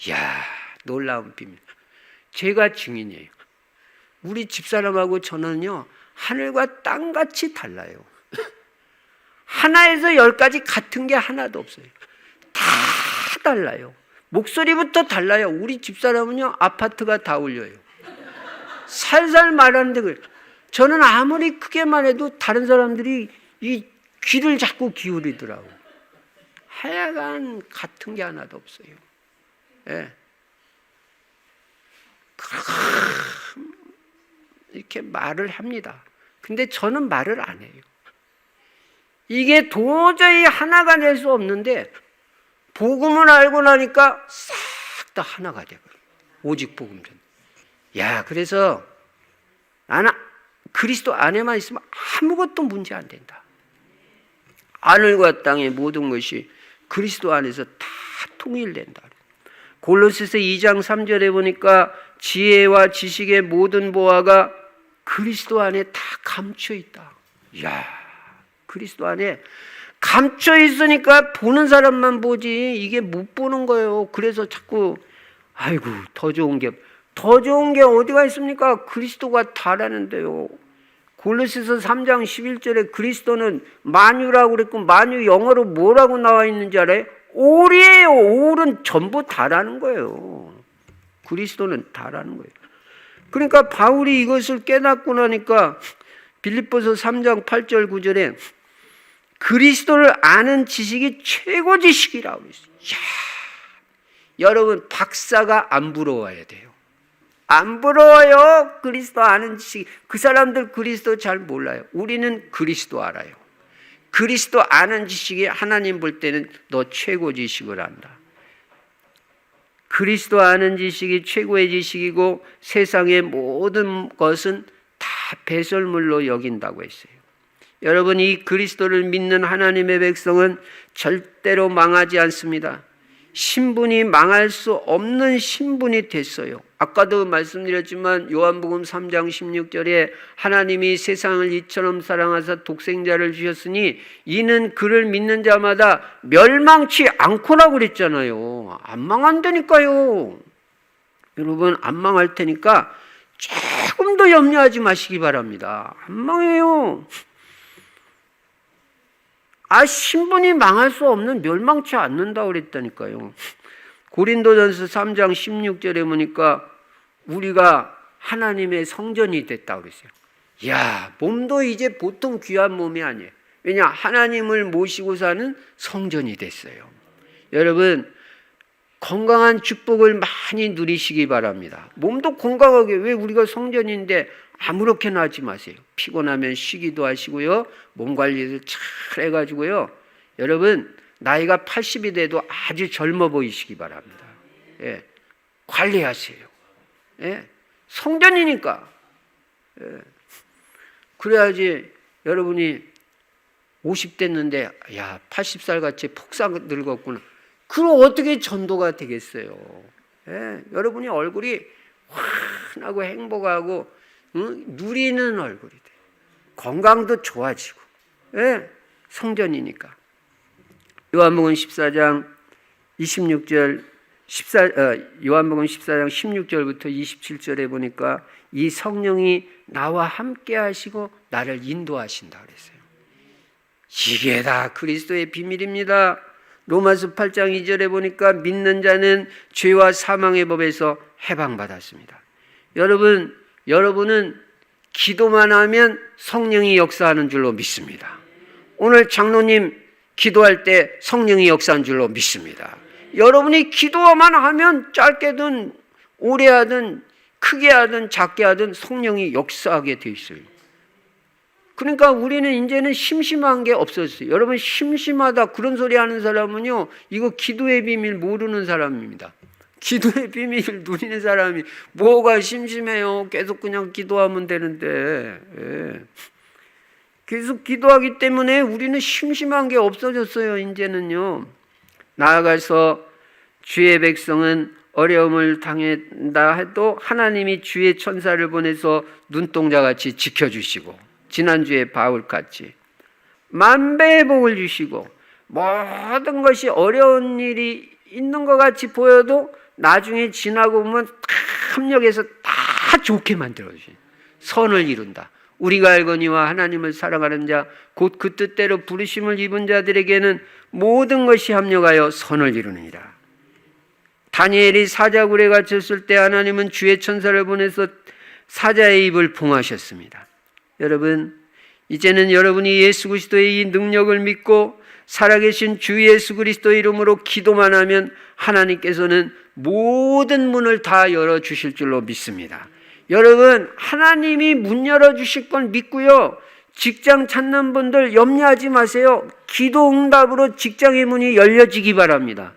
Speaker 1: 이야, 놀라운 비밀. 제가 증인이에요. 우리 집사람하고 저는요, 하늘과 땅같이 달라요. 하나에서 10가지 같은 게 하나도 없어요. 다 달라요. 목소리부터 달라요. 우리 집사람은요, 아파트가 다 울려요. 살살 말하는데 그래요. 저는 아무리 크게 말해도 다른 사람들이 이 귀를 자꾸 기울이더라고요. 하여간 같은 게 하나도 없어요. 예. 이렇게 말을 합니다. 근데 저는 말을 안 해요. 이게 도저히 하나가 될 수 없는데 복음을 알고 나니까 싹 다 하나가 되거든요. 오직 복음 전. 야, 그래서 나는 그리스도 안에만 있으면 아무것도 문제 안 된다. 하늘과 땅의 모든 것이 그리스도 안에서 다 통일된다. 골로새서 2장 3절에 보니까 지혜와 지식의 모든 보화가 그리스도 안에 다 감춰 있다. 이야, 그리스도 안에 감춰 있으니까 보는 사람만 보지 이게 못 보는 거예요. 그래서 자꾸 아이고 더 좋은 게 어디가 있습니까? 그리스도가 다라는데요. 골로새서 3장 11절에 그리스도는 만유라고 그랬고, 만유 영어로 뭐라고 나와 있는지 알아요? 올이에요. 올은 전부 다라는 거예요. 그리스도는 다라는 거예요. 그러니까 바울이 이것을 깨닫고 나니까 빌립보서 3장 8절 9절에 그리스도를 아는 지식이 최고 지식이라고 했어요. 여러분, 박사가 안 부러워야 돼요. 안 부러워요. 그리스도 아는 지식. 그 사람들 그리스도 잘 몰라요. 우리는 그리스도 알아요. 그리스도 아는 지식이 하나님 볼 때는 너 최고 지식을 안다. 그리스도 아는 지식이 최고의 지식이고 세상의 모든 것은 다 배설물로 여긴다고 했어요. 여러분, 이 그리스도를 믿는 하나님의 백성은 절대로 망하지 않습니다. 신분이 망할 수 없는 신분이 됐어요. 아까도 말씀드렸지만 요한복음 3장 16절에 하나님이 세상을 이처럼 사랑하사 독생자를 주셨으니 이는 그를 믿는 자마다 멸망치 않고라고 그랬잖아요. 안 망한다니까요. 여러분, 안 망할 테니까 조금 더 염려하지 마시기 바랍니다. 안 망해요. 신분이 망할 수 없는 멸망치 않는다고 그랬다니까요. 고린도전서 3장 16절에 보니까 우리가 하나님의 성전이 됐다고 그랬어요. 이야, 몸도 이제 보통 귀한 몸이 아니에요. 왜냐? 하나님을 모시고 사는 성전이 됐어요. 여러분, 건강한 축복을 많이 누리시기 바랍니다. 몸도 건강하게, 왜 우리가 성전인데 아무렇게나 하지 마세요. 피곤하면 쉬기도 하시고요. 몸 관리를 잘 해가지고요. 여러분, 나이가 80이 돼도 아주 젊어 보이시기 바랍니다. 예, 관리하세요. 예? 성전이니까. 예. 그래야지 여러분이 50 됐는데 야 80살 같이 폭삭 늙었구나. 그럼 어떻게 전도가 되겠어요? 예? 여러분이 얼굴이 환하고 행복하고 누리는 얼굴이 돼. 건강도 좋아지고. 예? 성전이니까. 요한복음 14장 26절 요한복음 14장 16절부터 27절에 보니까 이 성령이 나와 함께 하시고 나를 인도하신다 그랬어요. 이게 다 그리스도의 비밀입니다. 로마서 8장 2절에 보니까 믿는 자는 죄와 사망의 법에서 해방받았습니다. 여러분은 기도만 하면 성령이 역사하는 줄로 믿습니다. 오늘 장로님 기도할 때 성령이 역사하는 줄로 믿습니다. 여러분이 기도만 하면 짧게든 오래 하든 크게 하든 작게 하든 성령이 역사하게 돼 있어요. 그러니까 우리는 이제는 심심한 게 없어졌어요. 여러분 심심하다 그런 소리 하는 사람은요, 이거 기도의 비밀 모르는 사람입니다. 기도의 비밀을 누리는 사람이 뭐가 심심해요. 계속 그냥 기도하면 되는데. 예. 계속 기도하기 때문에 우리는 심심한 게 없어졌어요. 이제는요. 나아가서 주의 백성은 어려움을 당한다 해도 하나님이 주의 천사를 보내서 눈동자같이 지켜주시고 지난주에 바울같이 만배의 복을 주시고 모든 것이 어려운 일이 있는 것 같이 보여도 나중에 지나고 보면 다 합력해서 다 좋게 만들어주신 선을 이룬다. 우리가 알거니와 하나님을 사랑하는 자 곧 그 뜻대로 부르심을 입은 자들에게는 모든 것이 합력하여 선을 이루느니라. 다니엘이 사자굴에 갇혔을 때 하나님은 주의 천사를 보내서 사자의 입을 봉하셨습니다. 여러분, 이제는 여러분이 예수 그리스도의 이 능력을 믿고 살아계신 주 예수 그리스도의 이름으로 기도만 하면 하나님께서는 모든 문을 다 열어주실 줄로 믿습니다. 여러분, 하나님이 문 열어주실 건 믿고요. 직장 찾는 분들 염려하지 마세요. 기도 응답으로 직장의 문이 열려지기 바랍니다.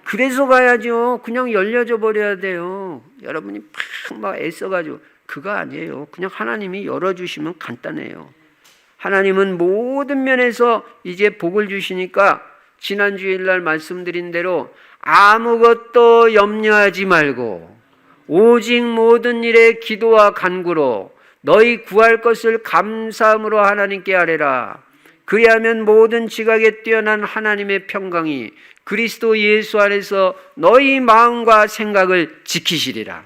Speaker 1: 그래서 가야죠. 그냥 열려져 버려야 돼요. 여러분이 막 애써가지고 그거 아니에요. 그냥 하나님이 열어주시면 간단해요. 하나님은 모든 면에서 이제 복을 주시니까 지난 주일날 말씀드린 대로 아무것도 염려하지 말고 오직 모든 일에 기도와 간구로 너희 구할 것을 감사함으로 하나님께 아뢰라. 그리하면 모든 지각에 뛰어난 하나님의 평강이 그리스도 예수 안에서 너희 마음과 생각을 지키시리라.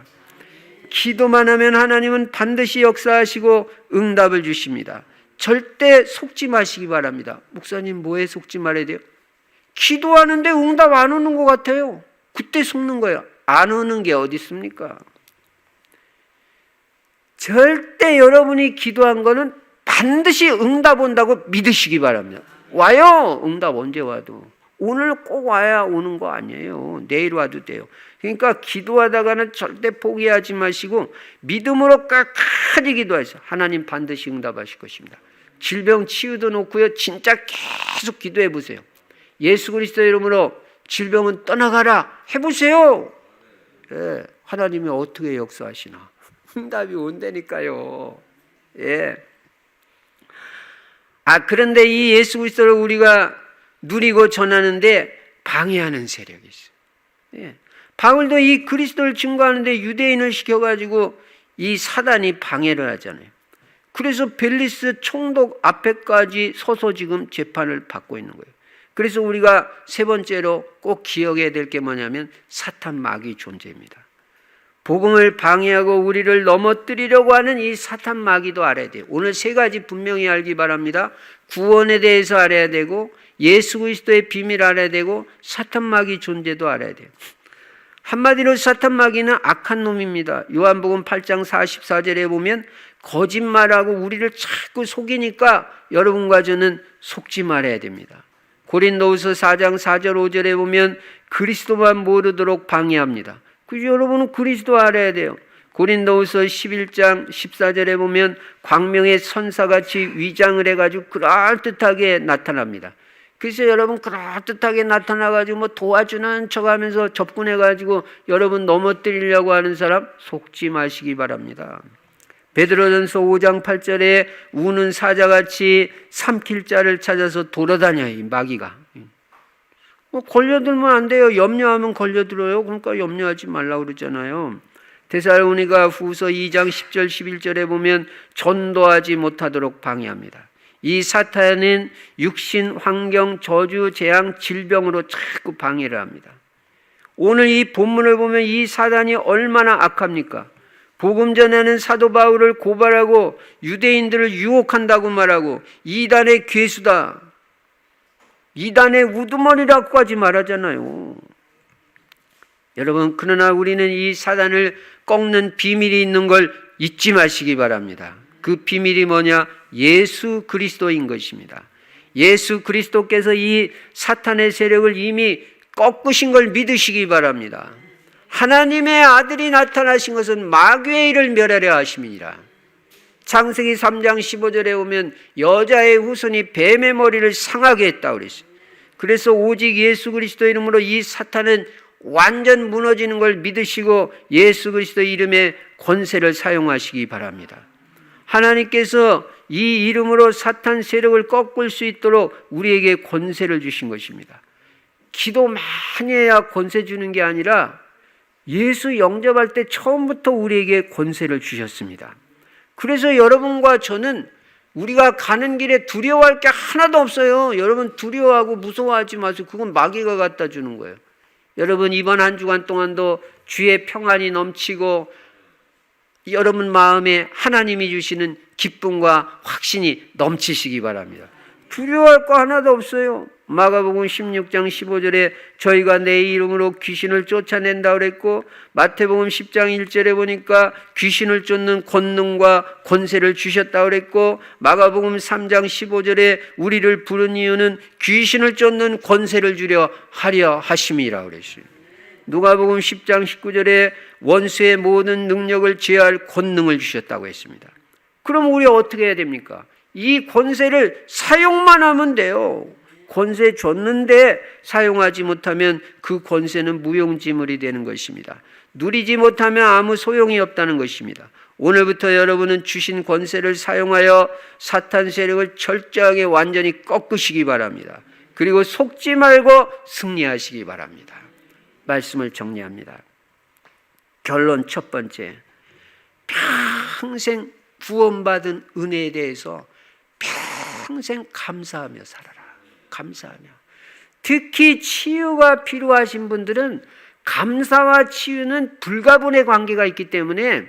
Speaker 1: 기도만 하면 하나님은 반드시 역사하시고 응답을 주십니다. 절대 속지 마시기 바랍니다. 목사님 뭐에 속지 말아야 돼요? 기도하는데 응답 안 오는 것 같아요. 그때 속는 거예요. 안 오는 게 어디 있습니까? 절대 여러분이 기도한 거는 반드시 응답 온다고 믿으시기 바랍니다. 와요. 응답 언제 와도. 오늘 꼭 와야 오는 거 아니에요. 내일 와도 돼요. 그러니까 기도하다가는 절대 포기하지 마시고 믿음으로 깍까지 기도하세요. 하나님 반드시 응답하실 것입니다. 질병 치유도 놓고요. 진짜 계속 기도해 보세요. 예수 그리스도의 이름으로 질병은 떠나가라 해보세요. 예, 하나님이 어떻게 역사하시나. 응답이 온다니까요. 예. 그런데 이 예수 그리스도를 우리가 누리고 전하는데 방해하는 세력이 있어요. 예. 바울도 이 그리스도를 증거하는데 유대인을 시켜가지고 이 사단이 방해를 하잖아요. 그래서 벨리스 총독 앞에까지 서서 지금 재판을 받고 있는 거예요. 그래서 우리가 세 번째로 꼭 기억해야 될 게 뭐냐면 사탄 마귀 존재입니다. 복음을 방해하고 우리를 넘어뜨리려고 하는 이 사탄 마귀도 알아야 돼요. 오늘 세 가지 분명히 알기 바랍니다. 구원에 대해서 알아야 되고 예수 그리스도의 비밀 알아야 되고 사탄 마귀 존재도 알아야 돼요. 한마디로 사탄 마귀는 악한 놈입니다. 요한복음 8장 44절에 보면 거짓말하고 우리를 자꾸 속이니까 여러분과 저는 속지 말아야 됩니다. 고린도후서 4장 4절 5절에 보면 그리스도만 모르도록 방해합니다. 그래서 여러분은 그리스도 알아야 돼요. 고린도후서 11장 14절에 보면 광명의 선사같이 위장을 해가지고 그럴듯하게 나타납니다. 그래서 여러분 그럴듯하게 나타나가지고 뭐 도와주는 척하면서 접근해가지고 여러분 넘어뜨리려고 하는 사람 속지 마시기 바랍니다. 베드로전서 5장 8절에 우는 사자같이 삼킬 자를 찾아서 돌아다녀요. 이 마귀가. 뭐 걸려들면 안 돼요. 염려하면 걸려들어요. 그러니까 염려하지 말라고 그러잖아요. 데살로니가 후서 2장 10절 11절에 보면 전도하지 못하도록 방해합니다. 이 사탄은 육신, 환경, 저주, 재앙, 질병으로 자꾸 방해를 합니다. 오늘 이 본문을 보면 이 사단이 얼마나 악합니까? 복음 전에는 사도 바울을 고발하고 유대인들을 유혹한다고 말하고 이단의 괴수다, 이단의 우두머리라고까지 말하잖아요. 여러분, 그러나 우리는 이 사단을 꺾는 비밀이 있는 걸 잊지 마시기 바랍니다. 그 비밀이 뭐냐? 예수 그리스도인 것입니다. 예수 그리스도께서 이 사탄의 세력을 이미 꺾으신 걸 믿으시기 바랍니다. 하나님의 아들이 나타나신 것은 마귀의 일을 멸하려 하심이니라. 창세기 3장 15절에 보면 여자의 후손이 뱀의 머리를 상하게 했다고 그랬어요. 그래서 오직 예수 그리스도 이름으로 이 사탄은 완전 무너지는 걸 믿으시고 예수 그리스도 이름의 권세를 사용하시기 바랍니다. 하나님께서 이 이름으로 사탄 세력을 꺾을 수 있도록 우리에게 권세를 주신 것입니다. 기도 많이 해야 권세 주는 게 아니라 예수 영접할 때 처음부터 우리에게 권세를 주셨습니다. 그래서 여러분과 저는 우리가 가는 길에 두려워할 게 하나도 없어요. 여러분 두려워하고 무서워하지 마세요. 그건 마귀가 갖다 주는 거예요. 여러분 이번 한 주간 동안도 주의 평안이 넘치고 여러분 마음에 하나님이 주시는 기쁨과 확신이 넘치시기 바랍니다. 두려워할 거 하나도 없어요. 마가복음 16장 15절에 저희가 내 이름으로 귀신을 쫓아낸다 그랬고, 마태복음 10장 1절에 보니까 귀신을 쫓는 권능과 권세를 주셨다 그랬고, 마가복음 3장 15절에 우리를 부른 이유는 귀신을 쫓는 권세를 주려 하려 하심이라 그랬어요. 누가복음 10장 19절에 원수의 모든 능력을 제어할 권능을 주셨다고 했습니다. 그럼 우리 어떻게 해야 됩니까? 이 권세를 사용만 하면 돼요. 권세 줬는데 사용하지 못하면 그 권세는 무용지물이 되는 것입니다. 누리지 못하면 아무 소용이 없다는 것입니다. 오늘부터 여러분은 주신 권세를 사용하여 사탄 세력을 철저하게 완전히 꺾으시기 바랍니다. 그리고 속지 말고 승리하시기 바랍니다. 말씀을 정리합니다. 결론 첫 번째, 평생 구원받은 은혜에 대해서 평생 감사하며 살아라. 감사하며. 특히 치유가 필요하신 분들은 감사와 치유는 불가분의 관계가 있기 때문에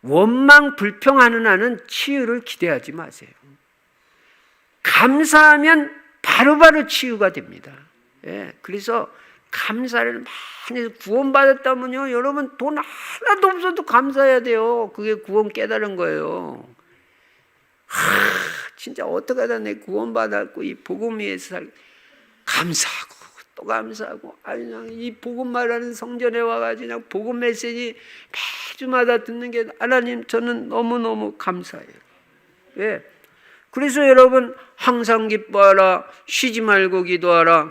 Speaker 1: 원망 불평하는 한은 치유를 기대하지 마세요. 감사하면 바로바로 치유가 됩니다. 예, 그래서 감사를 많이 해서 구원받았다면요, 여러분 돈 하나도 없어도 감사해야 돼요. 그게 구원 깨달은 거예요. 진짜 어떻게 하다 내 구원받았고 이 복음 위에서 살 감사하고 또 감사하고, 그냥 이 복음 말하는 성전에 와가지고 그냥 복음 메시지 매주마다 듣는 게 하나님 저는 너무너무 감사해요. 왜? 그래서 여러분 항상 기뻐하라, 쉬지 말고 기도하라,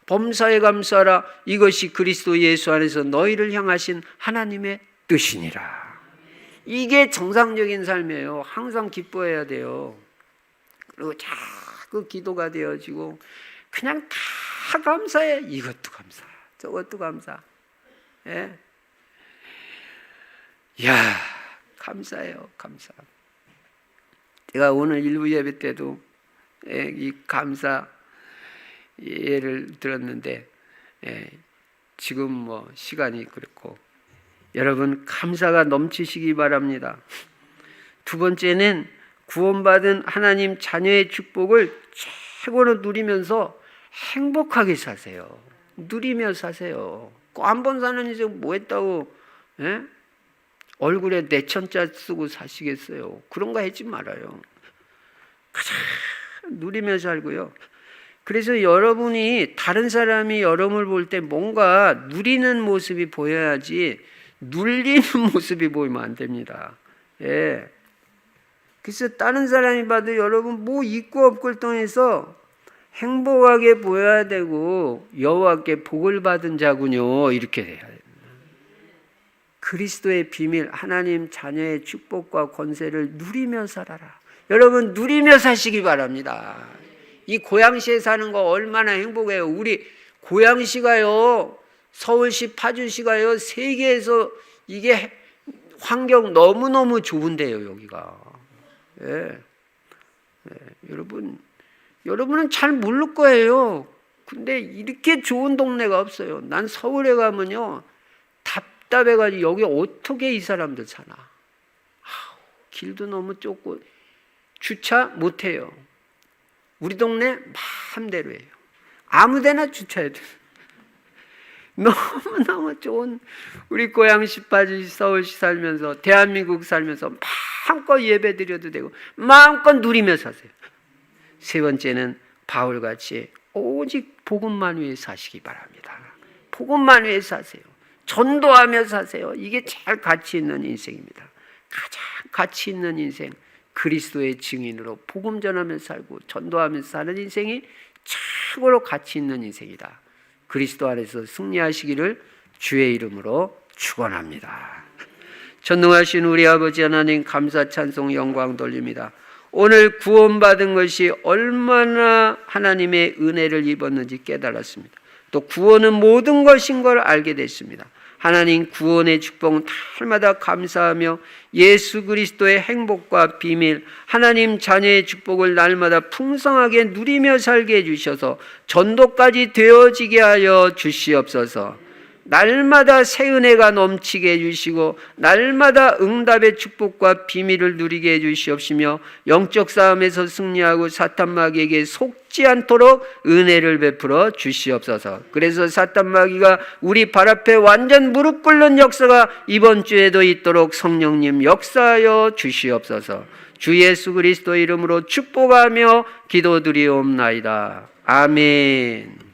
Speaker 1: 범사에 감사하라, 이것이 그리스도 예수 안에서 너희를 향하신 하나님의 뜻이니라. 이게 정상적인 삶이에요. 항상 기뻐해야 돼요. 그리고 자꾸 기도가 되어지고 그냥 다 감사해. 이것도 감사, 저것도 감사. 예. 야, 감사해요. 감사. 제가 오늘 일부 예배 때도 이 감사 예를 들었는데, 지금 뭐 시간이 그렇고 여러분 감사가 넘치시기 바랍니다. 두 번째는 구원받은 하나님 자녀의 축복을 최고로 누리면서 행복하게 사세요. 누리며 사세요. 꼭 한 번 사는 인생 뭐 했다고 얼굴에 내천자 쓰고 사시겠어요. 그런 거 하지 말아요. 가장 누리며 살고요. 그래서 여러분이 다른 사람이 여러분을 볼 때 뭔가 누리는 모습이 보여야지 눌리는 모습이 보이면 안 됩니다. 예. 그래서 다른 사람이 봐도 여러분 뭐 있고 없고를 통해서 행복하게 보여야 되고 여호와께 복을 받은 자군요. 이렇게 해야 돼요. 그리스도의 비밀, 하나님 자녀의 축복과 권세를 누리며 살아라. 여러분 누리며 사시기 바랍니다. 이 고양시에 사는 거 얼마나 행복해요. 우리 고양시가요, 서울시, 파주시가요, 세계에서 이게 환경 너무너무 좋은데요, 여기가. 예. 여러분은 잘 모를 거예요. 근데 이렇게 좋은 동네가 없어요. 난 서울에 가면요, 답답해가지고 여기 어떻게 이 사람들 사나. 길도 너무 좁고 주차 못해요. 우리 동네 마음대로 해요. 아무데나 주차해도 너무너무 좋은 우리 고양시, 파주시, 서울시 살면서 대한민국 살면서 마음껏 예배 드려도 되고 마음껏 누리며 사세요. 세 번째는 바울같이 오직 복음만 위해 사시기 바랍니다. 복음만 위해 사세요. 전도하며 사세요. 이게 제일 가치 있는 인생입니다. 가장 가치 있는 인생, 그리스도의 증인으로 복음 전하며 살고 전도하며 사는 인생이 최고로 가치 있는 인생이다. 그리스도 안에서 승리하시기를 주의 이름으로 축원합니다. 전능하신 우리 아버지 하나님, 감사 찬송 영광 돌립니다. 오늘 구원받은 것이 얼마나 하나님의 은혜를 입었는지 깨달았습니다. 또 구원은 모든 것인 걸 알게 됐습니다. 하나님 구원의 축복은 날마다 감사하며 예수 그리스도의 행복과 비밀, 하나님 자녀의 축복을 날마다 풍성하게 누리며 살게 해주셔서 전도까지 되어지게 하여 주시옵소서. 날마다 새 은혜가 넘치게 해주시고 날마다 응답의 축복과 비밀을 누리게 해주시옵시며 영적 싸움에서 승리하고 사탄 마귀에게 속지 않도록 은혜를 베풀어 주시옵소서. 그래서 사탄 마귀가 우리 발 앞에 완전 무릎 꿇는 역사가 이번 주에도 있도록 성령님 역사하여 주시옵소서. 주 예수 그리스도 이름으로 축복하며 기도드리옵나이다. 아멘.